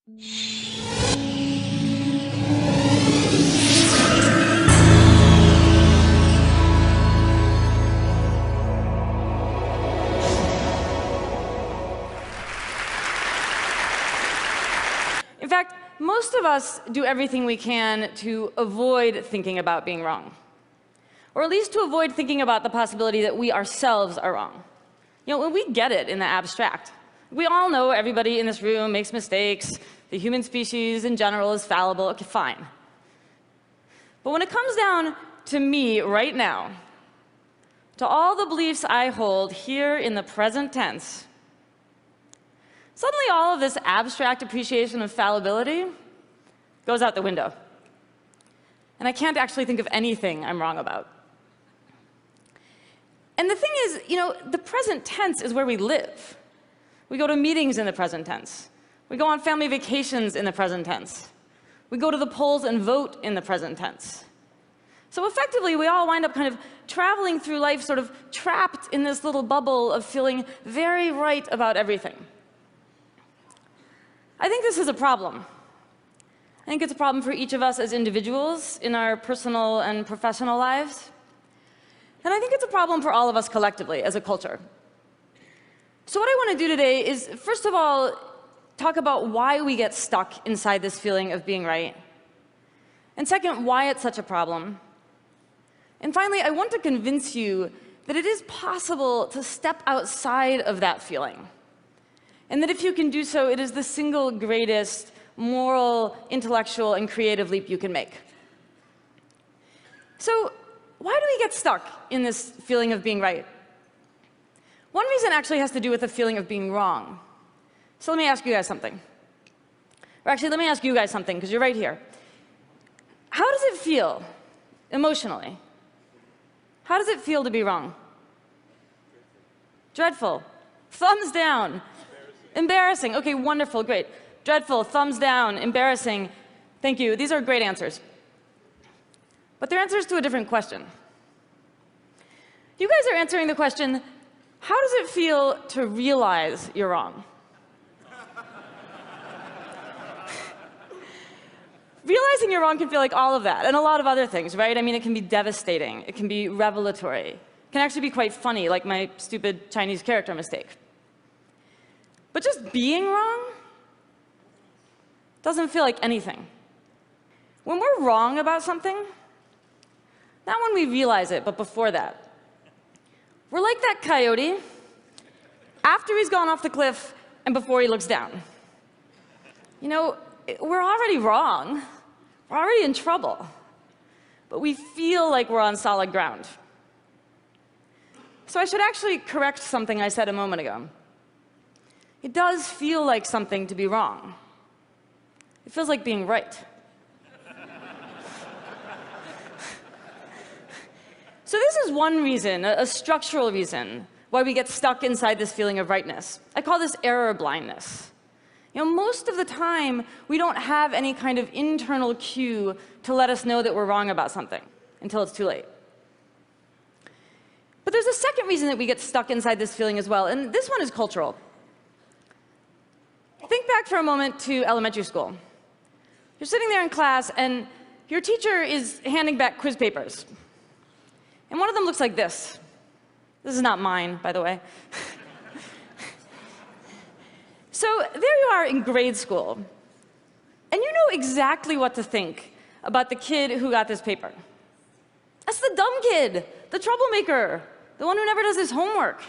In fact, most of us do everything we can to avoid thinking about being wrong, or at least to avoid thinking about the possibility that we ourselves are wrong. We get it in the abstract. We all know everybody in this room makes mistakes. The human species in general is fallible. Okay, fine. But when it comes down to me right now, to all the beliefs I hold here in the present tense, suddenly all of this abstract appreciation of fallibility goes out the window. And I can't actually think of anything I'm wrong about. And the thing is, the present tense is where we live. We go to meetings in the present tense. We go on family vacations in the present tense. We go to the polls and vote in the present tense. So effectively, we all wind up kind of traveling through life sort of trapped in this little bubble of feeling very right about everything. I think this is a problem. I think it's a problem for each of us as individuals in our personal and professional lives. And I think it's a problem for all of us collectively as a culture. So what I want to do today is, first of all, talk about why we get stuck inside this feeling of being right. And second, why it's such a problem. And finally, I want to convince you that it is possible to step outside of that feeling. And that if you can do so, it is the single greatest moral, intellectual, and creative leap you can make. So why do we get stuck in this feeling of being right? One reason actually has to do with the feeling of being wrong. So let me ask you guys something. Or actually, let me ask you guys something, because you're right here. How does it feel emotionally? How does it feel to be wrong? Dreadful. Thumbs down. Embarrassing. OK, wonderful, great. Dreadful, thumbs down, embarrassing. Thank you. These are great answers. But they're answers to a different question. You guys are answering the question, how does it feel to realize you're wrong? Realizing you're wrong can feel like all of that, and a lot of other things, right? I mean, it can be devastating. It can be revelatory. It can actually be quite funny, like my stupid Chinese character mistake. But just being wrong doesn't feel like anything. When we're wrong about something, not when we realize it, but before that, we're like that coyote after he's gone off the cliff and before he looks down. We're already wrong. We're already in trouble. But we feel like we're on solid ground. So I should actually correct something I said a moment ago. It does feel like something to be wrong. It feels like being right. So this is one reason, a structural reason, why we get stuck inside this feeling of rightness. I call this error blindness. Most of the time, we don't have any kind of internal cue to let us know that we're wrong about something until it's too late. But there's a second reason that we get stuck inside this feeling as well, and this one is cultural. Think back for a moment to elementary school. You're sitting there in class, and your teacher is handing back quiz papers. And one of them looks like this. This is not mine, by the way. So there you are in grade school, and you know exactly what to think about the kid who got this paper. That's the dumb kid, the troublemaker, the one who never does his homework.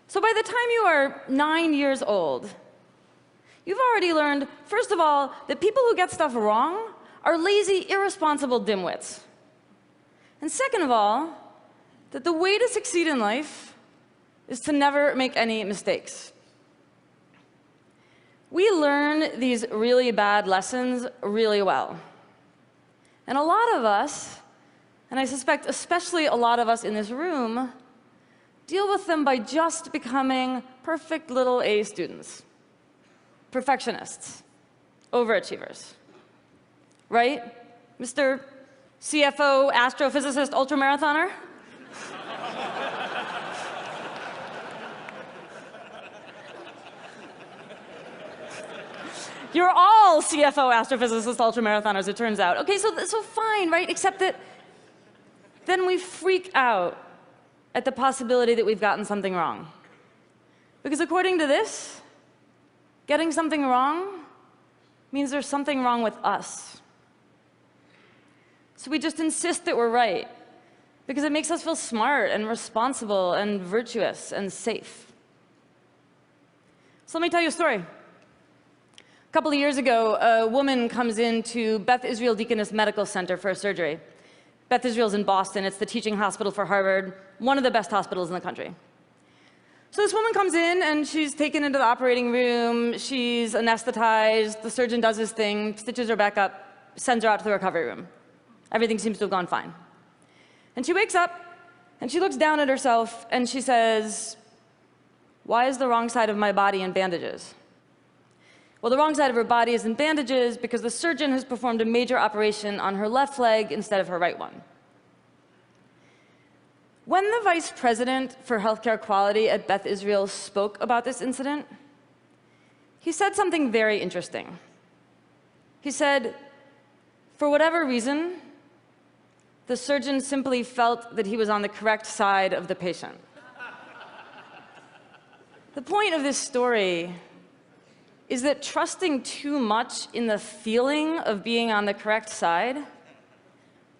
So by the time you are 9 years old, you've already learned, first of all, that people who get stuff wrong are lazy, irresponsible dimwits. And second of all, that the way to succeed in life is to never make any mistakes. We learn these really bad lessons really well. And a lot of us, and I suspect especially a lot of us in this room, deal with them by just becoming perfect little A students, perfectionists, overachievers. Right, Mr. CFO, astrophysicist, ultramarathoner? You're all CFO astrophysicist ultramarathoners, it turns out. Okay, so fine, right? Except that then we freak out at the possibility that we've gotten something wrong. Because according to this, getting something wrong means there's something wrong with us. So we just insist that we're right, because it makes us feel smart and responsible and virtuous and safe. So let me tell you a story. A couple of years ago, a woman comes into Beth Israel Deaconess Medical Center for a surgery. Beth Israel's in Boston. It's the teaching hospital for Harvard, one of the best hospitals in the country. So this woman comes in, and she's taken into the operating room. She's anesthetized. The surgeon does his thing, stitches her back up, sends her out to the recovery room. Everything seems to have gone fine. And she wakes up, and she looks down at herself, and she says, "Why is the wrong side of my body in bandages?" Well, the wrong side of her body is in bandages because the surgeon has performed a major operation on her left leg instead of her right one. When the vice president for healthcare quality at Beth Israel spoke about this incident, he said something very interesting. He said, for whatever reason, the surgeon simply felt that he was on the correct side of the patient. The point of this story is that trusting too much in the feeling of being on the correct side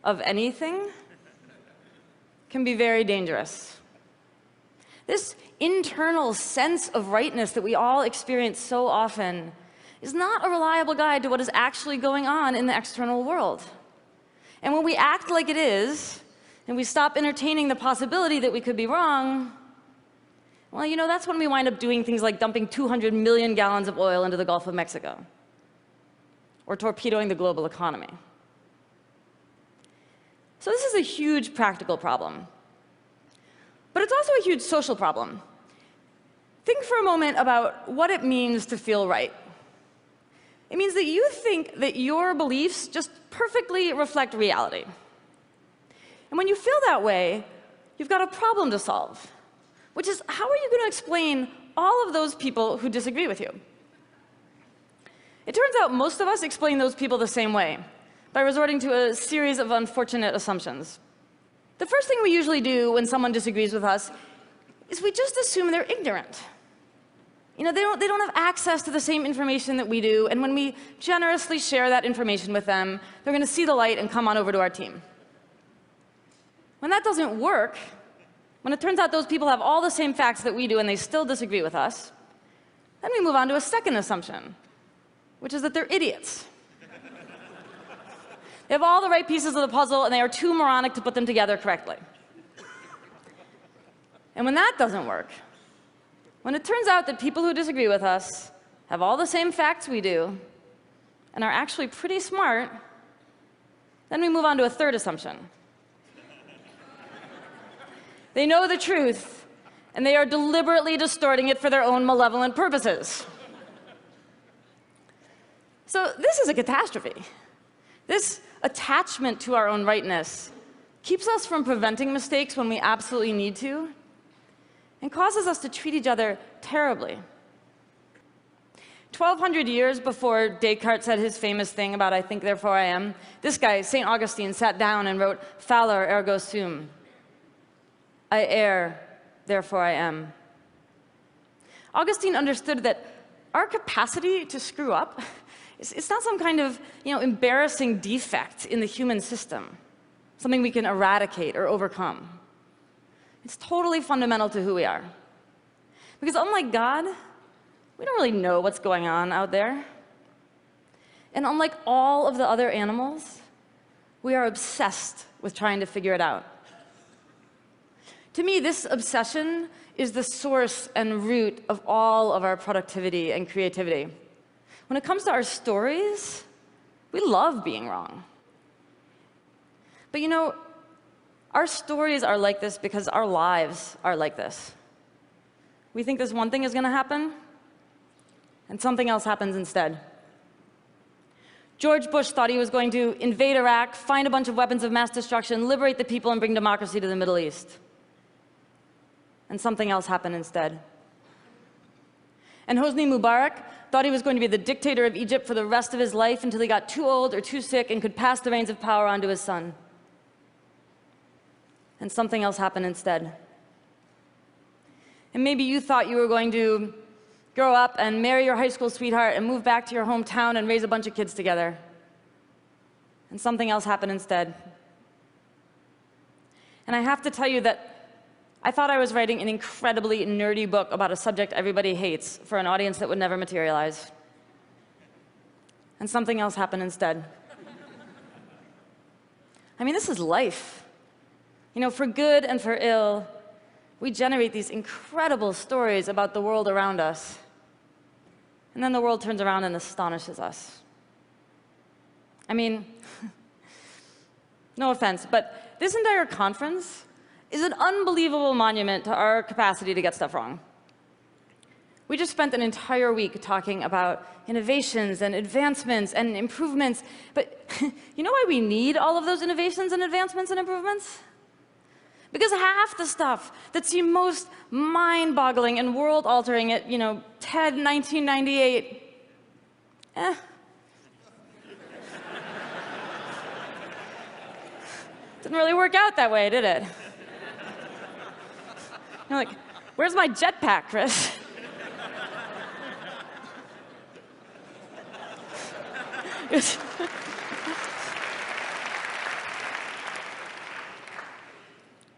of anything can be very dangerous. This internal sense of rightness that we all experience so often is not a reliable guide to what is actually going on in the external world. And when we act like it is, and we stop entertaining the possibility that we could be wrong, well, you know, that's when we wind up doing things like dumping 200 million gallons of oil into the Gulf of Mexico, or torpedoing the global economy. So this is a huge practical problem. But it's also a huge social problem. Think for a moment about what it means to feel right. It means that you think that your beliefs just perfectly reflect reality. And when you feel that way, you've got a problem to solve, which is, how are you going to explain all of those people who disagree with you? It turns out most of us explain those people the same way, by resorting to a series of unfortunate assumptions. The first thing we usually do when someone disagrees with us is we just assume they're ignorant. You know, they don't have access to the same information that we do, and when we generously share that information with them, they're going to see the light and come on over to our team. When that doesn't work, when it turns out those people have all the same facts that we do and they still disagree with us, then we move on to a second assumption, which is that they're idiots. They have all the right pieces of the puzzle, and they are too moronic to put them together correctly. And when that doesn't work, when it turns out that people who disagree with us have all the same facts we do and are actually pretty smart, then we move on to a third assumption. They know the truth, and they are deliberately distorting it for their own malevolent purposes. So this is a catastrophe. This attachment to our own rightness keeps us from preventing mistakes when we absolutely need to, and causes us to treat each other terribly. 1,200 years before Descartes said his famous thing about "I think, therefore I am," this guy, St. Augustine, sat down and wrote, "Fallor ergo sum." I err, therefore I am. Augustine understood that our capacity to screw up, it's not some kind of, embarrassing defect in the human system, something we can eradicate or overcome. It's totally fundamental to who we are. Because unlike God, we don't really know what's going on out there. And unlike all of the other animals, we are obsessed with trying to figure it out. To me, this obsession is the source and root of all of our productivity and creativity. When it comes to our stories, we love being wrong. But our stories are like this because our lives are like this. We think this one thing is going to happen, and something else happens instead. George Bush thought he was going to invade Iraq, find a bunch of weapons of mass destruction, liberate the people, and bring democracy to the Middle East. And something else happened instead. And Hosni Mubarak thought he was going to be the dictator of Egypt for the rest of his life until he got too old or too sick and could pass the reins of power on to his son. And something else happened instead. And maybe you thought you were going to grow up and marry your high school sweetheart and move back to your hometown and raise a bunch of kids together. And something else happened instead. And I have to tell you that I thought I was writing an incredibly nerdy book about a subject everybody hates for an audience that would never materialize. And something else happened instead. I mean, this is life. You know, for good and for ill, we generate these incredible stories about the world around us. And then the world turns around and astonishes us. I mean, no offense, but this entire conference is an unbelievable monument to our capacity to get stuff wrong. We just spent an entire week talking about innovations and advancements and improvements, but you know why we need all of those innovations and advancements and improvements? Because half the stuff that seemed most mind-boggling and world-altering at, TED 1998, didn't really work out that way, did it? You're like, where's my jetpack, Chris?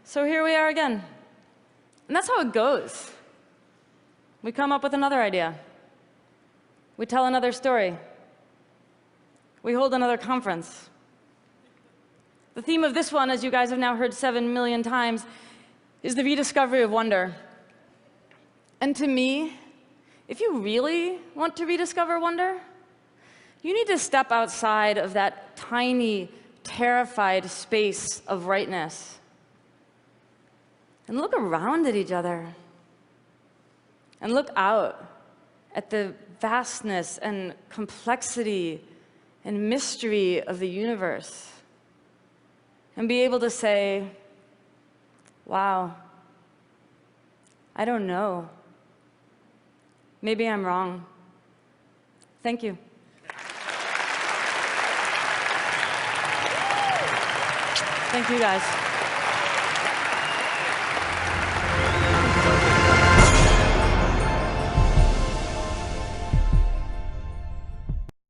So here we are again. And that's how it goes. We come up with another idea. We tell another story. We hold another conference. The theme of this one, as you guys have now heard 7 million times, is the rediscovery of wonder. And to me, if you really want to rediscover wonder, you need to step outside of that tiny, terrified space of rightness and look around at each other and look out at the vastness and complexity and mystery of the universe and be able to say, wow, I don't know. Maybe I'm wrong. Thank you. Thank you, guys.